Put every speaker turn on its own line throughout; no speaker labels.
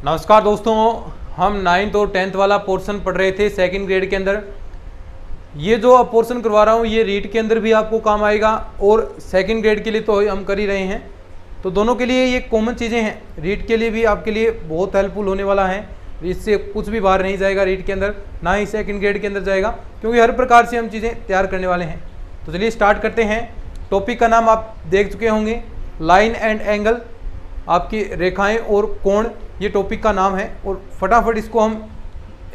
नमस्कार दोस्तों, हम 9th और 10th वाला पोर्शन पढ़ रहे थे सेकंड ग्रेड के अंदर। ये जो पोर्शन करवा रहा हूँ ये रीड के अंदर भी आपको काम आएगा और सेकंड ग्रेड के लिए तो हम कर ही रहे हैं, तो दोनों के लिए ये कॉमन चीज़ें हैं। रीड के लिए भी आपके लिए बहुत हेल्पफुल होने वाला है, इससे कुछ भी बाहर नहीं जाएगा रीड के अंदर, ना ही सेकंड ग्रेड के अंदर जाएगा, क्योंकि हर प्रकार से हम चीज़ें तैयार करने वाले हैं। तो चलिए स्टार्ट करते हैं। टॉपिक का नाम आप देख चुके होंगे, लाइन एंड एंगल, आपकी रेखाएं और कोण, ये टॉपिक का नाम है। और फटाफट इसको हम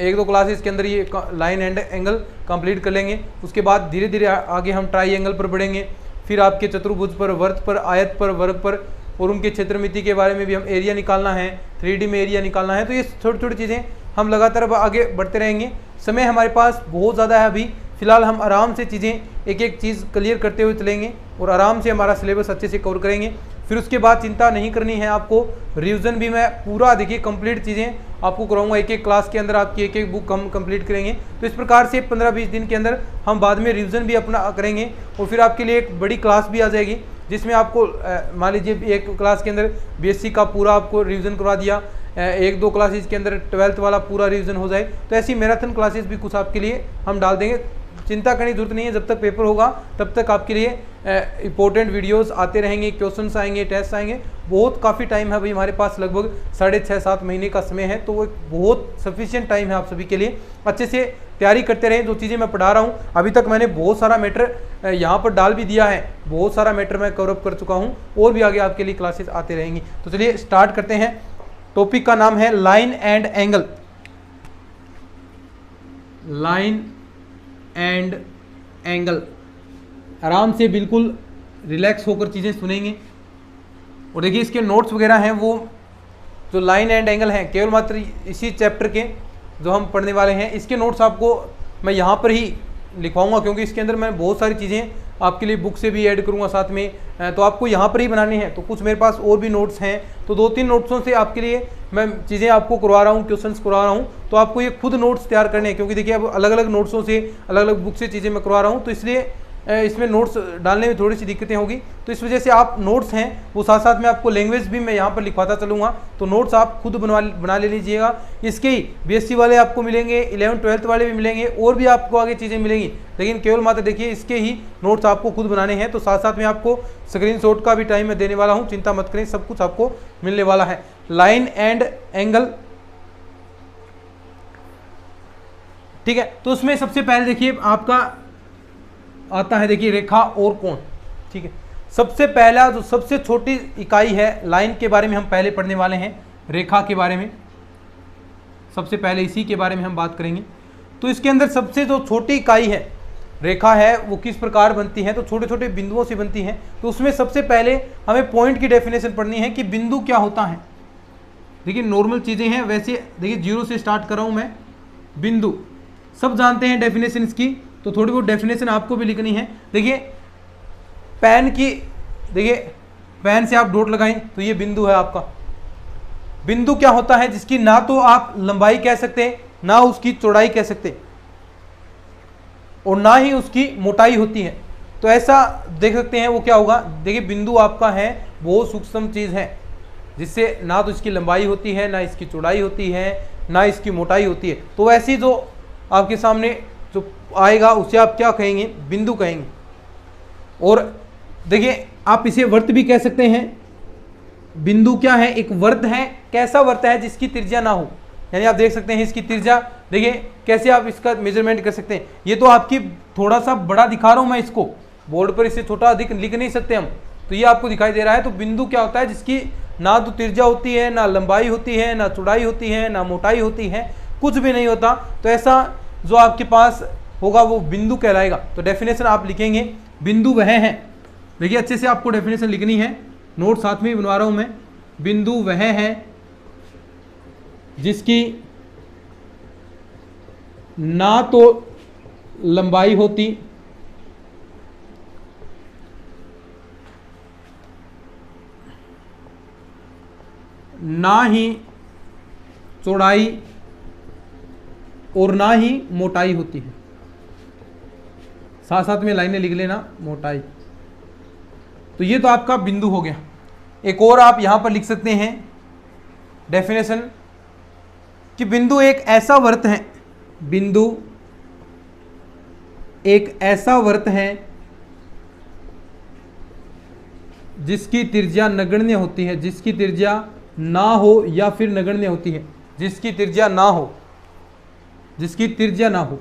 एक दो क्लासेस के अंदर ये लाइन एंड एंगल कंप्लीट कर लेंगे। उसके बाद धीरे धीरे आगे हम ट्राइंगल पर बढ़ेंगे, फिर आपके चतुर्भुज पर, वर्त पर, आयत पर, वर्ग पर, और उनके क्षेत्रमिति के बारे में भी हम एरिया निकालना है, 3D में एरिया निकालना है। तो ये छोटी छोटी चीज़ें हम लगातार अब आगे बढ़ते रहेंगे। समय हमारे पास बहुत ज़्यादा है, अभी फिलहाल हम आराम से चीज़ें एक एक चीज़ क्लियर करते हुए चलेंगे और आराम से हमारा सिलेबस अच्छे से कवर करेंगे। फिर उसके बाद चिंता नहीं करनी है आपको, रिवीजन भी मैं पूरा देखिए कंप्लीट चीज़ें आपको कराऊंगा। एक एक क्लास के अंदर आपकी एक एक बुक हम कंप्लीट करेंगे। तो इस प्रकार से 15-20 दिन के अंदर हम बाद में रिवीजन भी अपना करेंगे और फिर आपके लिए एक बड़ी क्लास भी आ जाएगी, जिसमें आपको मान लीजिए एक क्लास के अंदर BSc का पूरा आपको रिवीजन करवा दिया, एक दो क्लासेस के अंदर 12th वाला पूरा रिवीजन हो जाए। तो ऐसी मैराथन क्लासेस भी कुछ आपके लिए हम डाल देंगे। चिंता करने की जरूरत नहीं है, जब तक पेपर होगा तब तक आपके लिए इंपॉर्टेंट वीडियोस आते रहेंगे, क्वेश्चंस आएंगे, टेस्ट आएंगे। बहुत काफ़ी टाइम है भाई, हमारे पास लगभग 6.5-7 महीने का समय है, तो वो बहुत सफिशिएंट टाइम है आप सभी के लिए। अच्छे से तैयारी करते रहें। जो चीज़ें मैं पढ़ा रहा हूँ अभी तक मैंने बहुत सारा मैटर यहाँ पर डाल भी दिया है, बहुत सारा मैटर मैं कवर अप कर चुका हूँ, और भी आगे आपके लिए क्लासेस आते रहेंगी। तो चलिए स्टार्ट करते हैं। टॉपिक का नाम है line and angle. Line and angle, आराम से बिल्कुल रिलैक्स होकर चीज़ें सुनेंगे। और देखिए इसके नोट्स वगैरह हैं, वो जो लाइन एंड एंगल हैं केवल मात्र इसी चैप्टर के जो हम पढ़ने वाले हैं, इसके नोट्स आपको मैं यहाँ पर ही लिखवाऊंगा, क्योंकि इसके अंदर मैं बहुत सारी चीज़ें आपके लिए बुक से भी ऐड करूँगा साथ में, तो आपको यहाँ पर ही बनानी है। तो कुछ मेरे पास और भी नोट्स हैं, तो 2-3 नोट्सों से आपके लिए मैं चीज़ें आपको करवा रहा हूँ, क्वेश्चंस करवा रहा हूँ। तो आपको ये खुद नोट्स तैयार करने हैं, क्योंकि देखिए अब अलग अलग नोट्सों से, अलग अलग बुक से चीज़ें मैं करवा रहा हूँ, तो इसलिए इसमें नोट्स डालने में थोड़ी सी दिक्कतें होगी। तो इस वजह से आप नोट्स हैं वो साथ साथ में आपको लैंग्वेज भी मैं यहाँ पर लिखवाता चलूँगा, तो नोट्स आप खुद बना ले लीजिएगा। इसके ही BSc वाले आपको मिलेंगे, 11th-12th वाले भी मिलेंगे, और भी आपको आगे चीज़ें मिलेंगी, लेकिन केवल मात्र देखिए इसके ही नोट्स आपको खुद बनाने हैं। तो साथ साथ में आपको स्क्रीनशॉट का भी टाइम मैं देने वाला हूँ, चिंता मत करें, सब कुछ आपको मिलने वाला है। लाइन एंड एंगल, ठीक है। तो उसमें सबसे पहले देखिए आपका आता है, देखिए रेखा और कोण, ठीक है। सबसे पहला जो सबसे छोटी इकाई है लाइन के बारे में हम पहले पढ़ने वाले हैं, रेखा के बारे में सबसे पहले इसी के बारे में हम बात करेंगे। तो इसके अंदर सबसे जो छोटी इकाई है रेखा है वो किस प्रकार बनती है, तो छोटे छोटे बिंदुओं से बनती है। तो उसमें सबसे पहले हमें पॉइंट की डेफिनेशन पढ़नी है कि बिंदु क्या होता है। देखिए नॉर्मल चीज़ें हैं, वैसे देखिए 0 से स्टार्ट कर रहा हूँ मैं। बिंदु सब जानते हैं डेफिनेशन इसकी, तो थोड़ी बहुत डेफिनेशन आपको भी लिखनी है। देखिए पेन की, देखिए पेन से आप डॉट लगाएं तो ये बिंदु है आपका। बिंदु क्या होता है, जिसकी ना तो आप लंबाई कह सकते हैं, ना उसकी चौड़ाई कह सकते, और ना ही उसकी मोटाई होती है। तो ऐसा देख सकते हैं वो क्या होगा। देखिए बिंदु आपका है बहुत सूक्ष्म चीज़ है, जिससे ना तो इसकी लंबाई होती है, ना इसकी चौड़ाई होती है, ना इसकी मोटाई होती है। तो ऐसी जो आपके सामने जो आएगा उसे आप क्या कहेंगे, बिंदु कहेंगे। और देखिए आप इसे वर्त भी कह सकते हैं। बिंदु क्या है, एक वर्त है। कैसा वर्त है, जिसकी त्रिज्या ना हो, यानी आप देख सकते हैं इसकी त्रिज्या, देखिए कैसे आप इसका मेजरमेंट कर सकते हैं। ये तो आपकी थोड़ा सा बड़ा दिखा रहा हूं मैं इसको, बोर्ड पर इसे छोटा अधिक लिख नहीं सकते हम, तो ये आपको दिखाई दे रहा है। तो बिंदु क्या होता है, जिसकी ना तो त्रिज्या होती है, ना लंबाई होती है, ना चौड़ाई होती है, ना मोटाई होती है, कुछ भी नहीं होता। तो ऐसा जो आपके पास होगा वो बिंदु कहलाएगा। तो डेफिनेशन आप लिखेंगे, बिंदु वह है, देखिए अच्छे से आपको डेफिनेशन लिखनी है, नोट साथ में ही बनवा रहा हूं मैं। बिंदु वह है जिसकी ना तो लंबाई होती, ना ही चौड़ाई, और ना ही मोटाई होती है। साथ साथ में लाइनें लिख लेना, मोटाई। तो ये तो आपका बिंदु हो गया। एक और आप यहां पर लिख सकते हैं डेफिनेशन, कि बिंदु एक ऐसा वर्त है, बिंदु एक ऐसा वर्त है जिसकी त्रिज्या नगण्य होती है, जिसकी त्रिज्या ना हो या फिर नगण्य होती है, जिसकी त्रिज्या ना हो, जिसकी त्रिज्या ना हो,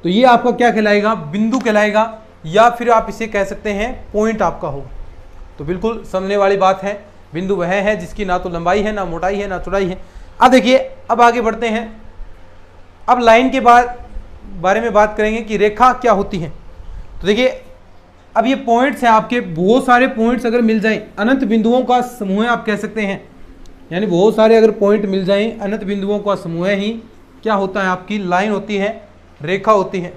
तो ये आपका क्या कहलाएगा, बिंदु कहलाएगा, या फिर आप इसे कह सकते हैं पॉइंट आपका होगा। तो बिल्कुल समझने वाली बात है, बिंदु वह है जिसकी ना तो लंबाई है, ना मोटाई है, ना चौड़ाई है। अब देखिए, अब आगे बढ़ते हैं। अब लाइन के बारे में बात करेंगे कि रेखा क्या होती है। तो देखिए, अब ये पॉइंट्स हैं आपके, बहुत सारे पॉइंट्स अगर मिल जाएं, अनंत बिंदुओं का समूह आप कह सकते हैं, यानी बहुत सारे अगर पॉइंट मिल जाएं, अनंत बिंदुओं का समूह ही क्या होता है, आपकी लाइन होती है, रेखा होती है।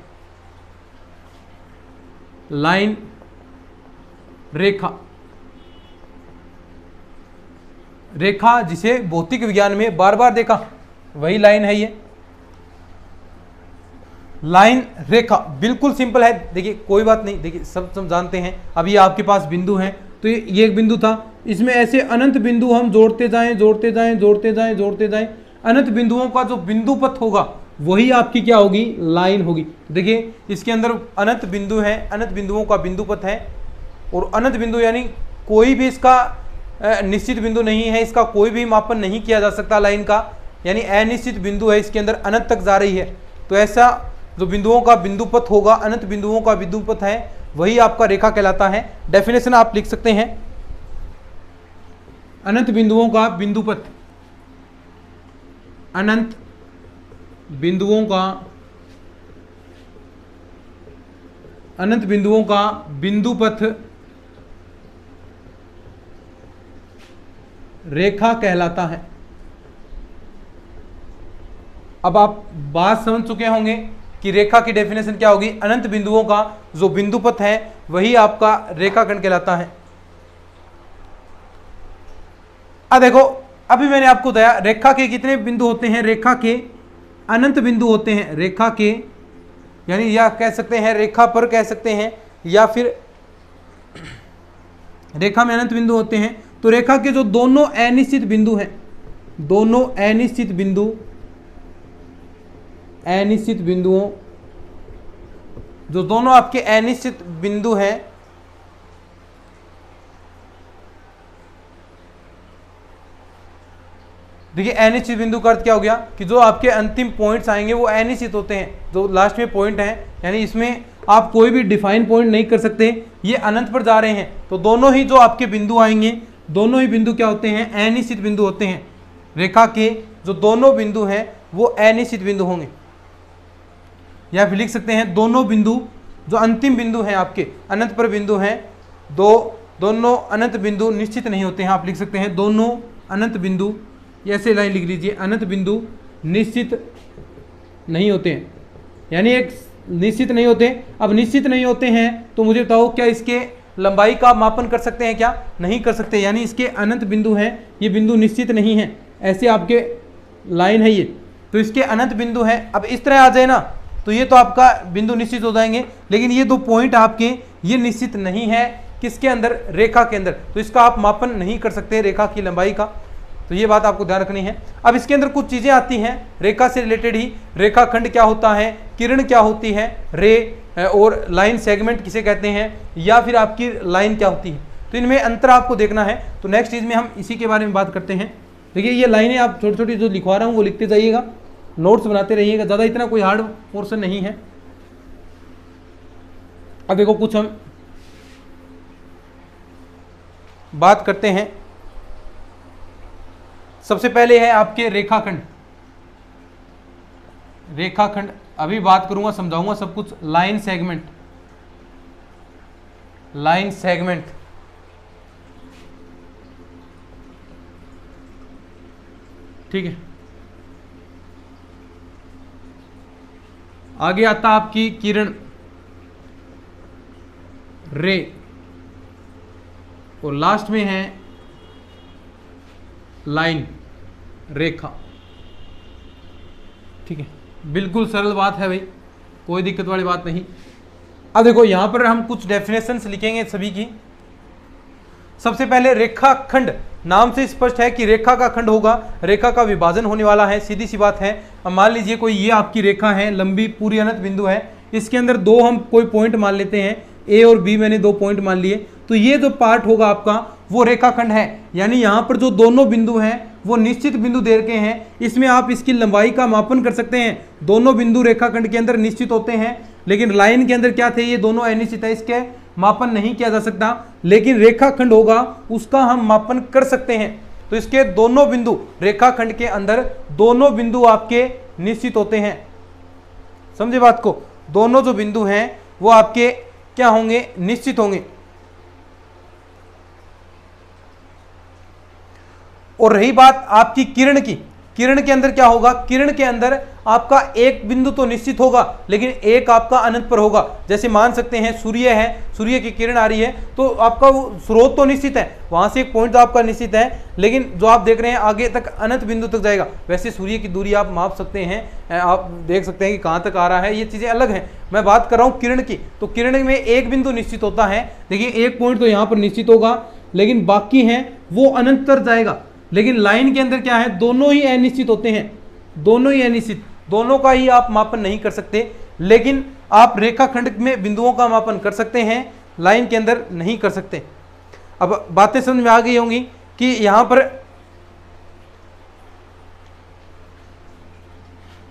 लाइन, रेखा, रेखा जिसे भौतिक विज्ञान में बार बार देखा, वही लाइन है ये लाइन, रेखा, बिल्कुल सिंपल है। देखिए कोई बात नहीं, देखिए सब जानते हैं। अब ये आपके पास बिंदु है, तो ये एक बिंदु था, इसमें ऐसे अनंत बिंदु हम जोड़ते जाएं, जोड़ते जाएं, जोड़ते जाएं, जोड़ते जाएं, अनंत बिंदुओं का जो बिंदु पथ होगा वही आपकी क्या होगी, लाइन होगी। देखिए इसके अंदर अनंत बिंदु है, अनंत बिंदुओं का बिंदु पथ है, और अनंत बिंदु यानी कोई भी इसका निश्चित बिंदु नहीं है, इसका कोई भी मापन नहीं किया जा सकता लाइन का, यानी अनिश्चित बिंदु है, इसके अंदर अनंत तक जा रही है। तो ऐसा जो बिंदुओं का बिंदु पथ होगा, अनंत बिंदुओं का बिंदु पथ है, वही आपका रेखा कहलाता है। डेफिनेशन आप लिख सकते हैं, अनंत बिंदुओं का बिंदु पथ, अनंत बिंदुओं का, अनंत बिंदुओं का बिंदु पथ रेखा कहलाता है। अब आप बात समझ चुके होंगे कि रेखा की डेफिनेशन क्या होगी, अनंत बिंदुओं का जो बिंदु पथ है वही आपका रेखाखंड कहलाता है। अब देखो, अभी मैंने आपको बताया रेखा के कितने बिंदु होते हैं, रेखा के अनंत बिंदु होते हैं, रेखा के, यानी या कह सकते हैं रेखा पर कह सकते हैं, या फिर रेखा में अनंत बिंदु होते हैं। तो रेखा के जो दोनों अनिश्चित बिंदु हैं, दोनों अनिश्चित बिंदु, अनिश्चित बिंदुओं, जो दोनों आपके अनिश्चित बिंदु हैं, देखिए अनिश्चित बिंदु का अर्थ क्या हो गया कि जो आपके अंतिम पॉइंट्स आएंगे वो अनिश्चित होते हैं, जो लास्ट में पॉइंट हैं, यानी इसमें आप कोई भी डिफाइन पॉइंट नहीं कर सकते, ये अनंत पर जा रहे हैं। तो दोनों ही जो आपके बिंदु आएंगे, दोनों ही बिंदु क्या होते हैं, अनिश्चित बिंदु होते हैं। रेखा के जो दोनों बिंदु हैं वो अनिश्चित बिंदु होंगे, या फिर लिख सकते हैं दोनों बिंदु जो अंतिम बिंदु हैं आपके अनंत पर बिंदु हैं, दोनों अनंत बिंदु निश्चित नहीं होते हैं। आप लिख सकते हैं दोनों अनंत बिंदु, ऐसे लाइन लिख लीजिए, अनंत बिंदु निश्चित नहीं होते हैं, यानी एक निश्चित नहीं होते। अब निश्चित नहीं होते हैं तो मुझे बताओ क्या इसके लंबाई का मापन कर सकते हैं क्या, नहीं कर सकते, यानी इसके अनंत बिंदु हैं, ये बिंदु निश्चित नहीं है, ऐसे आपके लाइन है ये, तो इसके अनंत बिंदु हैं। अब इस तरह आ जाए ना तो ये तो आपका बिंदु निश्चित हो जाएंगे, लेकिन ये दो पॉइंट आपके ये निश्चित नहीं है, किसके अंदर, रेखा के अंदर, तो इसका आप मापन नहीं कर सकते रेखा की लंबाई का। तो ये बात आपको ध्यान रखनी है। अब इसके अंदर कुछ चीजें आती हैं रेखा से रिलेटेड ही, रेखाखंड क्या होता है, किरण क्या होती है, रे, और लाइन सेगमेंट किसे कहते हैं, या फिर आपकी लाइन क्या होती है, तो इनमें अंतर आपको देखना है। तो नेक्स्ट चीज में हम इसी के बारे में बात करते हैं। देखिए ये लाइनें आप छोटी छोटी जो लिखवा रहा हूँ वो लिखते जाइएगा, नोट्स बनाते रहिएगा, ज़्यादा इतना कोई हार्ड पोर्शन नहीं है। अब देखो कुछ हम बात करते हैं। सबसे पहले है आपके रेखाखंड, रेखाखंड अभी बात करूंगा, समझाऊंगा सब कुछ। लाइन सेगमेंट, लाइन सेगमेंट, ठीक है। आगे आता आपकी किरण, रे, और लास्ट में है लाइन, रेखा, ठीक है। बिल्कुल सरल बात है भाई, कोई दिक्कत वाली बात नहीं। अब देखो यहां पर हम कुछ डेफिनेशंस लिखेंगे सभी की। सबसे पहले रेखाखंड, नाम से स्पष्ट है कि रेखा का खंड होगा, रेखा का विभाजन होने वाला है, सीधी सी बात है। अब मान लीजिए कोई ये आपकी रेखा है, लंबी पूरी अनंत बिंदु है, इसके अंदर दो हम कोई पॉइंट मान लेते हैं, ए और बी मैंने दो पॉइंट मान लिए, तो ये जो पार्ट होगा आपका वो रेखाखंड है। यानी यहाँ पर जो दोनों बिंदु हैं वो निश्चित बिंदु दे रखे हैं, इसमें आप इसकी लंबाई का मापन कर सकते हैं। दोनों बिंदु रेखाखंड के अंदर निश्चित होते हैं, लेकिन लाइन के अंदर क्या थे, ये दोनों अनिश्चित है, इसके मापन नहीं किया जा सकता। लेकिन रेखाखंड होगा उसका हम मापन कर सकते हैं। तो इसके दोनों बिंदु रेखाखंड के अंदर दोनों बिंदु आपके निश्चित होते हैं। समझे बात को? दोनों जो बिंदु हैं वो आपके क्या होंगे, निश्चित होंगे। और रही बात आपकी किरण की, किरण के अंदर क्या होगा, किरण के अंदर आपका एक बिंदु तो निश्चित होगा, लेकिन एक आपका अनंत पर होगा। जैसे मान सकते हैं सूर्य है, सूर्य की किरण आ रही है, तो आपका वो स्रोत तो निश्चित है, वहां से एक पॉइंट तो आपका निश्चित है, लेकिन जो आप देख रहे हैं आगे तक अनंत बिंदु तक जाएगा। वैसे सूर्य की दूरी आप माप सकते हैं, आप देख सकते हैं कि कहाँ तक आ रहा है, ये चीजें अलग हैं। मैं बात कर रहा हूँ किरण की, तो किरण में एक बिंदु निश्चित होता है। देखिए एक पॉइंट तो यहाँ पर निश्चित होगा, लेकिन बाकी है वो अनंत तक जाएगा। लेकिन लाइन के अंदर क्या है, दोनों ही अनिश्चित होते हैं, दोनों ही अनिश्चित, दोनों का ही आप मापन नहीं कर सकते। लेकिन आप रेखाखंड में बिंदुओं का मापन कर सकते हैं, लाइन के अंदर नहीं कर सकते। अब बातें समझ में आ गई होंगी कि यहां पर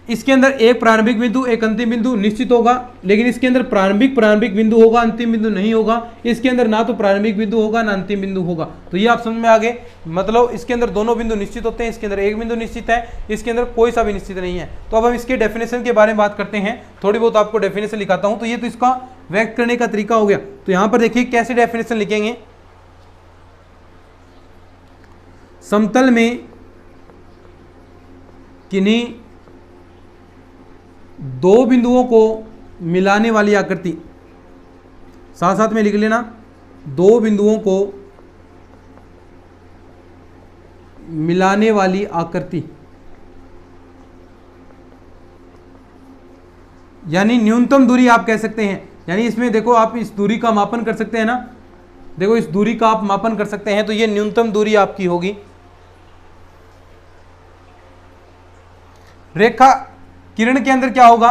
इसके अंदर एक प्रारंभिक बिंदु एक अंतिम बिंदु निश्चित होगा, लेकिन इसके अंदर प्रारंभिक बिंदु होगा, अंतिम बिंदु नहीं होगा। इसके अंदर ना तो प्रारंभिक बिंदु होगा ना अंतिम बिंदु होगा। तो ये आप समझ में आ गए, मतलब इसके अंदर दोनों बिंदु निश्चित होते हैं, इसके अंदर एक बिंदु निश्चित है, इसके अंदर कोई सा भी निश्चित नहीं है। तो अब हम इसके डेफिनेशन के बारे में बात करते हैं। थोड़ी बहुत आपको डेफिनेशन लिखाता हूं। तो ये तो इसका व्यक्त करने का तरीका हो गया। तो यहां पर देखिए कैसे डेफिनेशन लिखेंगे। समतल में किन्हीं दो बिंदुओं को मिलाने वाली आकृति, साथ साथ में लिख लेना, दो बिंदुओं को मिलाने वाली आकृति, यानी न्यूनतम दूरी आप कह सकते हैं। यानी इसमें देखो आप इस दूरी का मापन कर सकते हैं ना, देखो इस दूरी का आप मापन कर सकते हैं, तो ये न्यूनतम दूरी आपकी होगी। रेखा किरण के अंदर क्या होगा,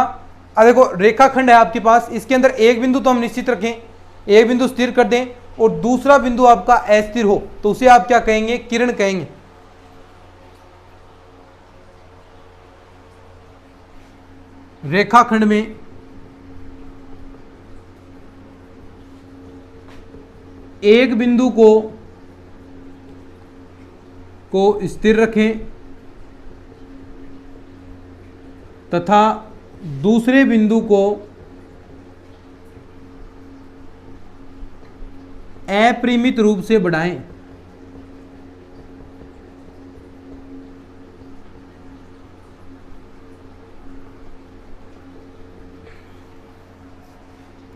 अब देखो रेखाखंड है आपके पास, इसके अंदर एक बिंदु तो हम निश्चित रखें, एक बिंदु स्थिर कर दें, और दूसरा बिंदु आपका अस्थिर हो, तो उसे आप क्या कहेंगे, किरण कहेंगे। रेखाखंड में एक बिंदु को स्थिर रखें तथा दूसरे बिंदु को अपरिमित रूप से बढ़ाएं।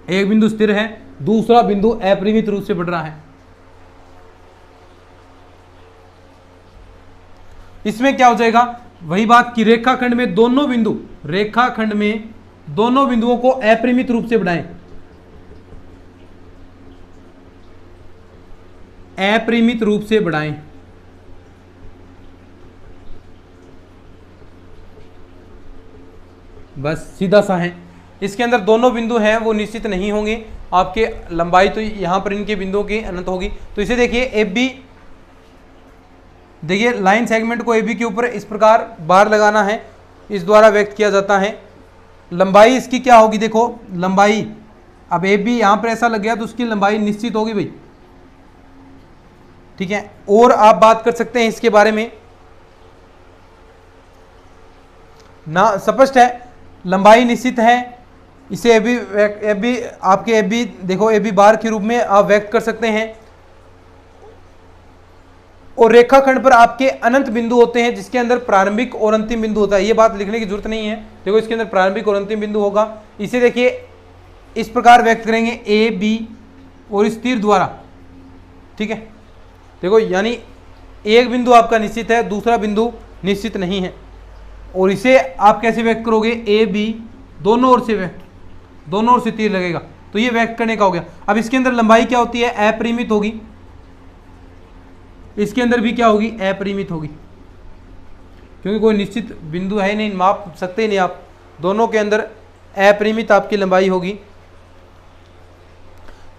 एक बिंदु स्थिर है, दूसरा बिंदु अपरिमित रूप से बढ़ रहा है। इसमें क्या हो जाएगा, वही बात कि रेखाखंड में दोनों बिंदु, रेखाखंड में दोनों बिंदुओं को अपरिमित रूप से बढ़ाएं, अपरिमित रूप से बढ़ाएं। बस सीधा सा है। इसके अंदर दोनों बिंदु हैं वो निश्चित नहीं होंगे, आपके लंबाई तो यहां पर इनके बिंदुओं की अनंत होगी। तो इसे देखिए एफ बी, देखिए लाइन सेगमेंट को AB के ऊपर इस प्रकार बार लगाना है, इस द्वारा व्यक्त किया जाता है। लंबाई इसकी क्या होगी, देखो लंबाई, अब AB यहाँ पर ऐसा लग गया तो उसकी लंबाई निश्चित होगी भाई, ठीक है। और आप बात कर सकते हैं इसके बारे में ना, स्पष्ट है लंबाई निश्चित है, इसे AB आपके AB देखो AB बार के रूप में आप व्यक्त कर सकते हैं। और रेखाखंड पर आपके अनंत बिंदु होते हैं जिसके अंदर प्रारंभिक और अंतिम बिंदु होता है। ये बात लिखने की जरूरत नहीं है, देखो इसके अंदर प्रारंभिक और अंतिम बिंदु होगा। इसे देखिए इस प्रकार व्यक्त करेंगे ए बी और इस तीर द्वारा, ठीक है। देखो यानी एक बिंदु आपका निश्चित है, दूसरा बिंदु निश्चित नहीं है। और इसे आप कैसे व्यक्त करोगे, ए बी दोनों ओर से व्यक्त, दोनों ओर से तीर लगेगा, तो ये व्यक्त करने का हो गया। अब इसके अंदर लंबाई क्या होती है, अपरिमित होगी। इसके अंदर भी क्या होगी, अपरिमित होगी, क्योंकि कोई निश्चित बिंदु है नहीं, माप सकते ही नहीं आप, दोनों के अंदर अपरिमित आपकी लंबाई होगी।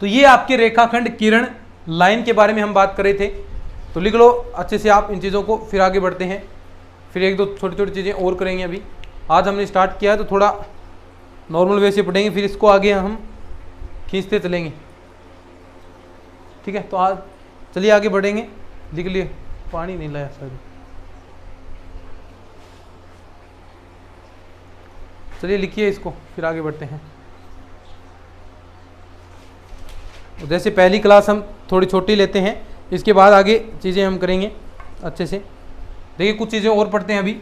तो ये आपके रेखाखंड किरण लाइन के बारे में हम बात कर रहे थे। तो लिख लो अच्छे से आप इन चीज़ों को, फिर आगे बढ़ते हैं, फिर एक दो छोटी छोटी चीज़ें और करेंगे। अभी आज हमने स्टार्ट किया है तो थोड़ा नॉर्मल वे से पढ़ेंगे, फिर इसको आगे हम खींचते चलेंगे, ठीक है। तो आज चलिए आगे बढ़ेंगे। लिख लिए, पानी नहीं लाया सर, चलिए लिखिए इसको, फिर आगे बढ़ते हैं। जैसे पहली क्लास हम थोड़ी छोटी लेते हैं, इसके बाद आगे चीज़ें हम करेंगे अच्छे से। देखिए कुछ चीज़ें और पढ़ते हैं अभी।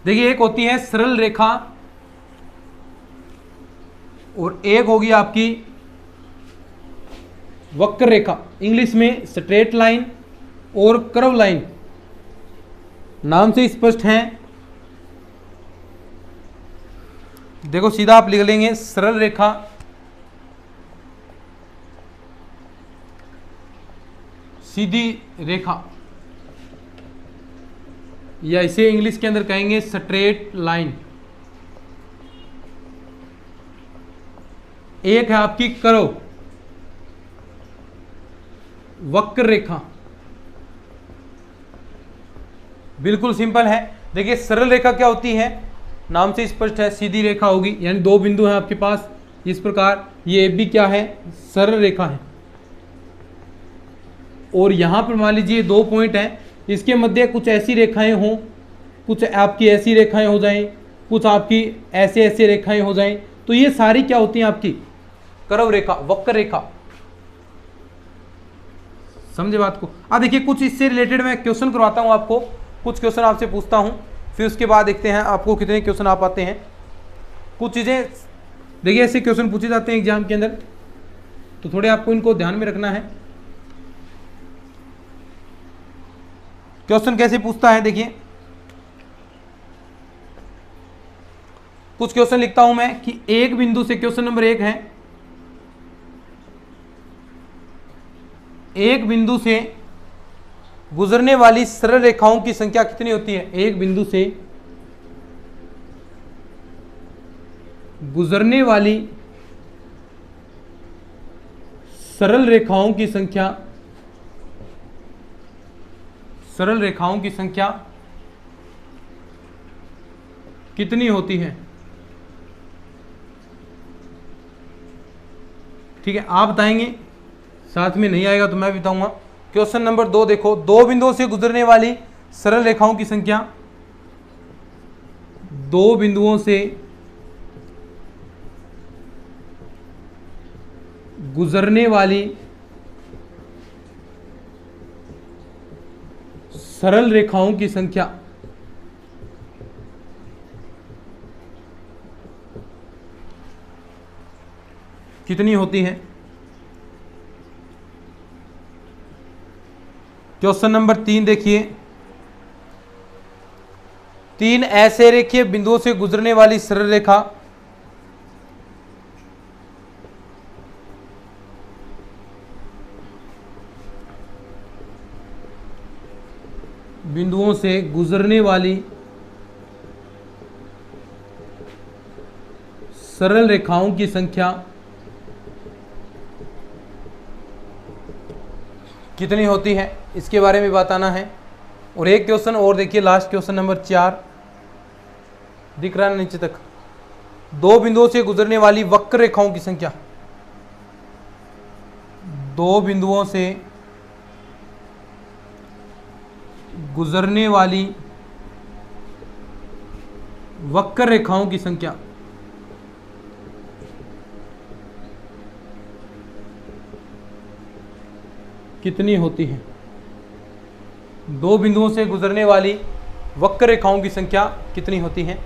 देखिए एक होती है सरल रेखा और एक होगी आपकी वक्र रेखा, इंग्लिश में स्ट्रेट लाइन और कर्व लाइन। नाम से स्पष्ट है, देखो सीधा आप लिख लेंगे सरल रेखा सीधी रेखा, या इसे इंग्लिश के अंदर कहेंगे स्ट्रेट लाइन। एक है आपकी कर्व, वक्र रेखा, बिल्कुल सिंपल है। देखिए सरल रेखा क्या होती है, नाम से स्पष्ट है, सीधी रेखा होगी, यानी दो बिंदु हैं आपके पास इस प्रकार, ये भी क्या है, सरल रेखा है। और यहां पर मान लीजिए दो पॉइंट हैं, इसके मध्य कुछ ऐसी रेखाएं हों, कुछ आपकी ऐसी रेखाएं हो जाएं, कुछ आपकी ऐसे ऐसे रेखाएं हो जाएं, तो ये सारी क्या होती हैं आपकी कर्व रेखा, वक्र रेखा। समझे बात को। अब देखिए कुछ इससे रिलेटेड मैं क्वेश्चन करवाता हूं आपको, कुछ क्वेश्चन आपसे पूछता हूं, फिर उसके बाद देखते हैं आपको कितने क्वेश्चन आ पाते हैं। कुछ चीजें देखिए ऐसे क्वेश्चन पूछे जाते हैं एग्जाम के अंदर, तो थोड़े आपको इनको ध्यान में रखना है। क्वेश्चन कैसे पूछता है, देखिए कुछ क्वेश्चन लिखता हूं मैं कि एक बिंदु से, क्वेश्चन नंबर 1 है, एक बिंदु से गुजरने वाली सरल रेखाओं की संख्या कितनी होती है। एक बिंदु से गुजरने वाली सरल रेखाओं की संख्या, सरल रेखाओं की संख्या कितनी होती है। ठीक है, आप बताएंगे, साथ में नहीं आएगा तो मैं बताऊंगा। क्वेश्चन नंबर 2 देखो, दो बिंदुओं से गुजरने वाली सरल रेखाओं की संख्या, दो बिंदुओं से गुजरने वाली सरल रेखाओं की संख्या कितनी होती है। क्वेश्चन नंबर 3 देखिए, 3 ऐसे रेखीय बिंदुओं से गुजरने वाली सरल रेखा बिंदुओं से गुजरने वाली सरल रेखाओं की संख्या कितनी होती है, इसके बारे में बताना है। और एक क्वेश्चन और देखिए, लास्ट क्वेश्चन नंबर 4 दिख रहा है नीचे तक, दो बिंदुओं से गुजरने वाली वक्र रेखाओं की संख्या, दो बिंदुओं से गुजरने वाली वक्र रेखाओं की संख्या कितनी होती है। दो बिंदुओं से गुजरने वाली वक्र रेखाओं की संख्या कितनी होती है।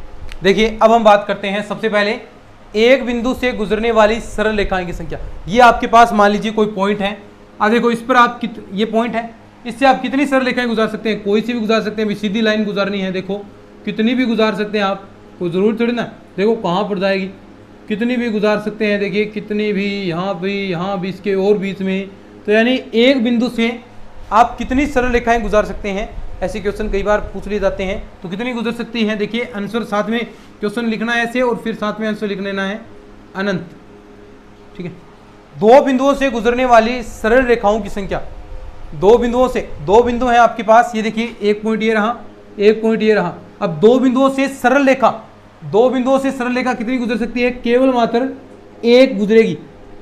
देखिए अब हम बात करते हैं सबसे पहले एक बिंदु से गुजरने वाली सरल रेखाएं की संख्या। ये आपके पास मान लीजिए कोई पॉइंट है, अब देखो इस पर आप ये पॉइंट है, इससे आप कितनी सरल रेखाएं गुजार सकते हैं, कोई सी भी गुजार सकते हैं। भी सीधी लाइन गुजारनी है, देखो कितनी भी गुजार सकते हैं आप, कोई ज़रूर थोड़ी ना, देखो कहाँ पर जाएगी, कितनी भी गुजार सकते हैं। देखिए कितनी भी, यहाँ भी, यहाँ भी, इसके और बीच में, तो यानी एक बिंदु से आप कितनी सरल रेखाएं गुजार सकते हैं, ऐसे क्वेश्चन कई बार पूछ लिए जाते हैं। तो कितनी गुजर सकती हैं, देखिए आंसर साथ में क्वेश्चन लिखना है ऐसे और फिर साथ में आंसर लिख लेना है अनंत। ठीक है, दो बिंदुओं से गुजरने वाली सरल रेखाओं की संख्या, दो बिंदुओं से, दो बिंदु हैं आपके पास, ये देखिए एक पॉइंट ये रहा, एक पॉइंट ये रहा। अब दो बिंदुओं से सरल रेखा, दो बिंदुओं से सरल रेखा कितनी गुजर सकती है, केवल मात्र एक गुजरेगी।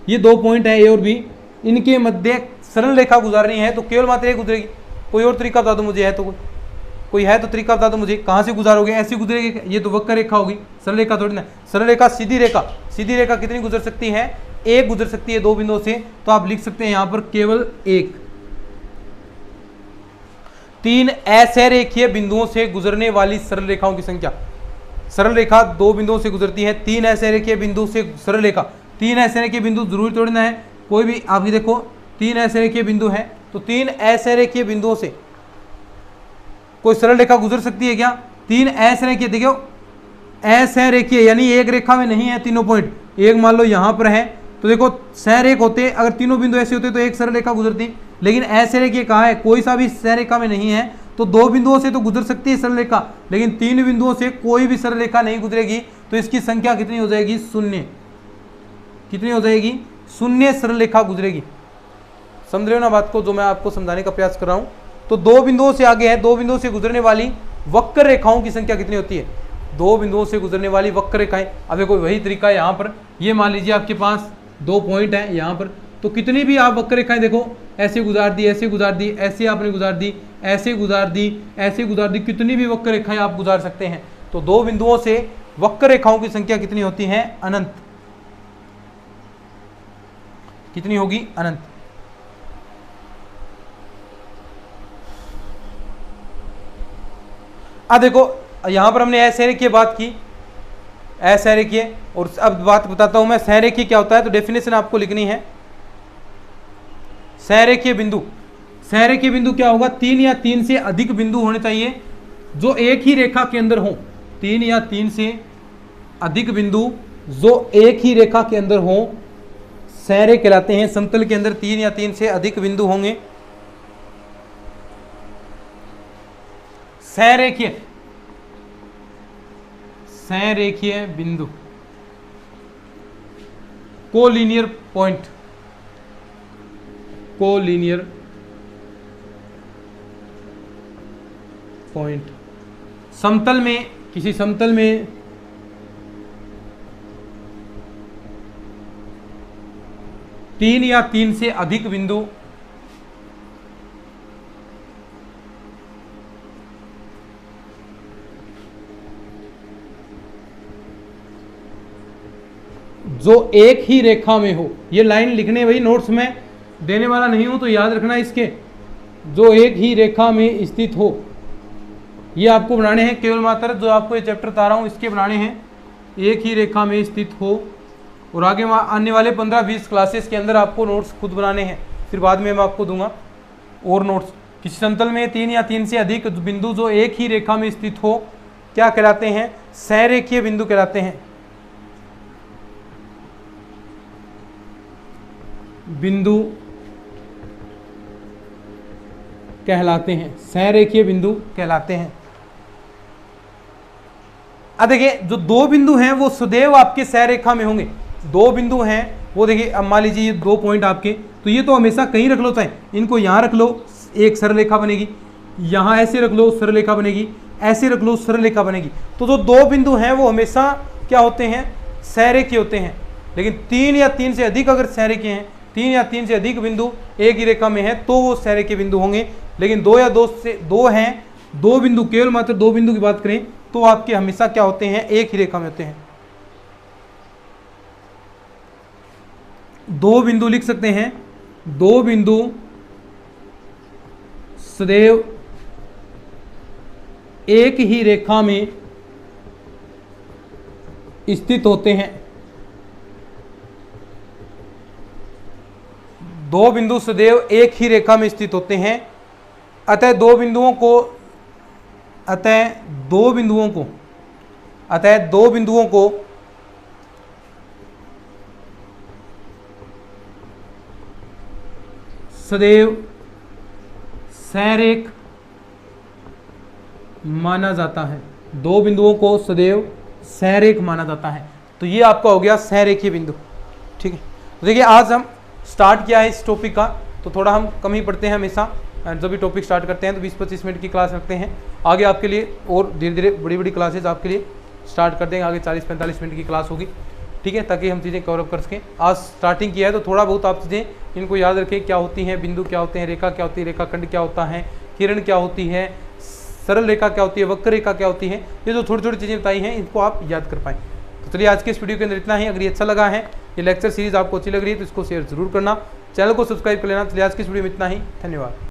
ये दो पॉइंट है ए और बी, इनके मध्य सरल रेखा गुजारनी है तो केवल मात्र एक गुजरेगी। कोई और तरीका बता दो मुझे, है तो कोई है तो तरीका बता दो मुझे, कहाँ से गुजारोगे, ऐसी गुजरेगी, ये तो वक्र रेखा होगी, सरल रेखा थोड़ी ना। सरल रेखा, सीधी रेखा, सीधी रेखा कितनी गुजर सकती है, एक गुजर सकती है दो बिंदुओं से। तो आप लिख सकते हैं यहां पर केवल एक। तीन असरेखीय बिंदुओं से गुजरने वाली सरल रेखाओं की संख्या, सरल रेखा दो बिंदुओं से गुजरती है, तीन असरेखीय बिंदु से सरल रेखा, तीन असरेखीय बिंदु जरूरी थोड़ी ना है, कोई भी आप ये देखो तीन असरेखीय बिंदु है, तो तीन असरेखीय बिंदुओं से कोई सरल रेखा गुजर सकती है क्या, तीन असरेखीय, देखो असरेखीय यानी एक रेखा में नहीं है तीनों पॉइंट, एक मान लो यहां पर है तो देखो सहरेख होते, अगर तीनों बिंदु ऐसे होते तो एक सरल रेखा गुजरती, लेकिन असरेखीय कहाँ है, कोई सा भी सहरेखा में नहीं है, तो दो बिंदुओं से तो गुजर सकती है सरल रेखा, लेकिन तीन बिंदुओं से कोई भी सरल रेखा नहीं गुजरेगी। तो इसकी संख्या कितनी हो जाएगी, शून्य। कितनी हो जाएगी, शून्य सरल रेखा गुजरेगी। समझ रहे हो ना बात को, जो मैं आपको समझाने का प्रयास कर रहा हूं। तो दो बिंदुओं से आगे है, दो बिंदुओं से गुजरने वाली वक्र रेखाओं की संख्या कितनी होती है, दो बिंदुओं से गुजरने वाली वक्र रेखाएं। अब देखो वही तरीका है यहाँ पर, ये मान लीजिए आपके पास दो पॉइंट है यहाँ पर, तो कितनी भी आप वक्र रेखाएं देखो, ऐसे गुजार दी, ऐसे गुजार दी, ऐसे आपने गुजार दी, ऐसे गुजार दी, ऐसे गुजार दी, कितनी भी वक्र रेखाएं आप गुजार सकते हैं। तो दो बिंदुओं से वक्र रेखाओं की संख्या कितनी होती है, अनंत। कितनी होगी, अनंत। अब देखो यहां पर हमने असरेखीय बात की, असरेखीय, और अब बात बताता हूं मैं सहरेखीय क्या होता है। तो डेफिनेशन आपको लिखनी है। सहरेखीय बिंदु, सहरेखीय बिंदु क्या होगा, तीन या तीन से अधिक बिंदु होने चाहिए जो एक ही रेखा के अंदर हो, तीन या तीन से अधिक बिंदु जो एक ही रेखा के अंदर हो, सहरेख कहलाते हैं। समतल के अंदर तीन या तीन से अधिक बिंदु होंगे। सहरेखीय, सहरेखीय बिंदु, कोलिनियर पॉइंट, कोलिनियर पॉइंट, समतल में, किसी समतल में तीन या तीन से अधिक बिंदु जो एक ही रेखा में हो। ये लाइन लिखने भाई नोट्स में देने वाला नहीं हूं, तो याद रखना इसके, जो एक ही रेखा में स्थित हो। ये आपको बनाने हैं केवल मात्र, जो आपको ये चैप्टर बता रहा हूं इसके बनाने हैं, एक ही रेखा में स्थित हो। और आगे आने वाले 15-20 क्लासेस के अंदर आपको नोट्स खुद बनाने हैं, फिर बाद में मैं आपको दूंगा और नोट्स। किसी समतल में तीन या तीन से अधिक बिंदु जो एक ही रेखा में स्थित हो, क्या कहलाते हैं, सहरेखीय बिंदु कहलाते हैं। बिंदु कहलाते हैं, सहरेखीय बिंदु कहलाते हैं। अब देखिए जो दो बिंदु हैं वो सदैव आपके सहरेखा में होंगे। दो बिंदु हैं वो देखिए, अब मान लीजिए ये दो पॉइंट आपके, तो ये तो हमेशा कहीं रख लो, चाहे इनको यहां रख लो, एक सरल रेखा बनेगी, यहां ऐसे रख लो सरल रेखा बनेगी, ऐसे रख लो सरल रेखा बनेगी। तो जो दो बिंदु हैं वो हमेशा क्या होते हैं, सहरेखीय होते हैं। लेकिन तीन या तीन से अधिक अगर सहरेखीय हैं, तीन या तीन से अधिक बिंदु एक ही रेखा में है तो वो सहरेखीय बिंदु होंगे। लेकिन दो या दो हैं, दो बिंदु, केवल मात्र दो बिंदु की बात करें तो आपके हमेशा क्या होते हैं, एक ही रेखा में होते हैं। दो बिंदु लिख सकते हैं, दो बिंदु सदैव एक ही रेखा में स्थित होते हैं। दो बिंदु सदैव एक ही रेखा में स्थित होते हैं। अतः दो बिंदुओं को सदैव संरेख माना जाता है। दो बिंदुओं को सदैव संरेख माना जाता है। तो ये आपका हो गया संरेखीय बिंदु। ठीक है, तो देखिए आज हम स्टार्ट किया है इस टॉपिक का, तो थोड़ा हम कम ही पढ़ते हैं हमेशा। जब भी टॉपिक स्टार्ट करते हैं तो 20-25 मिनट की क्लास रखते हैं। आगे आपके लिए और धीरे धीरे बड़ी बड़ी क्लासेज आपके लिए स्टार्ट कर देंगे। आगे 40-45 मिनट की क्लास होगी। ठीक है, ताकि हम चीज़ें कवर अप कर सकें। आज स्टार्टिंग किया है तो थोड़ा बहुत आप चीज़ें इनको याद रखें, क्या होती हैं, बिंदु क्या होते हैं, रेखा क्या होती है, रेखाखंड क्या होता है, किरण क्या होती है, सरल रेखा क्या होती है, वक्र रेखा क्या होती है। ये जो छोटी छोटी चीज़ें बताई हैं इनको आप याद कर पाएँ। तो चलिए आज के इस वीडियो के अंदर इतना ही। अगर ये अच्छा लगा है, ये लेक्चर सीरीज आपको अच्छी लग रही है तो इसको शेयर जरूर करना, चैनल को सब्सक्राइब कर लेना। चलिए आज की इस वीडियो में इतना ही। धन्यवाद।